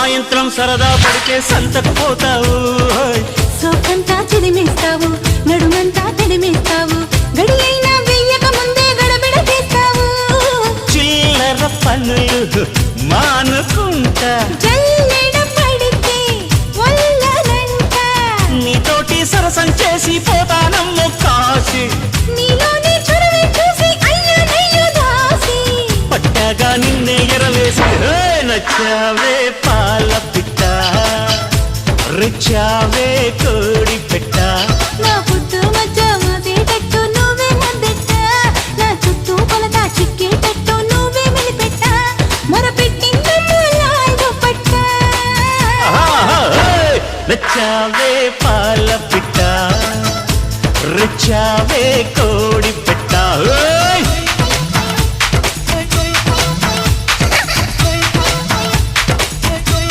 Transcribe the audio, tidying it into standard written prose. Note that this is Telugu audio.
సాయంత్రం సరదా పడితే సంతకు పోతావు, సోకంతా చిదిమేస్తావు, నడుమంతా తడిమేస్తావు, గడి అయినా వెయ్యక ముందే గడబిడ చేస్తావు. చిల్లర పనులు మానుకుంటా, జల్లెడ పడితే వల్లనంట, నీతోటి సరసం చేసి పోతానమ్ము కాసి, నీలోని చొరవే చూసి అయ్యో దాసి, పట్టాగా నిన్నే ఎరవేసి నచ్చావే పాల పిట్ట, రిచ్చావే కోడి పెట్ట. నా పుట్టు మధ్య మాసేటట్టు నువ్వే ముద్దెట్ట, నా చుట్టూ కొలత చిక్కేటట్టు నువ్వే మెలిపెట్ట, మొరపెట్టిందమ్ము లాల్ దుపట్ట. నచ్చావే పాల పిట్ట, రిచ్చావే కోడి పెట్ట.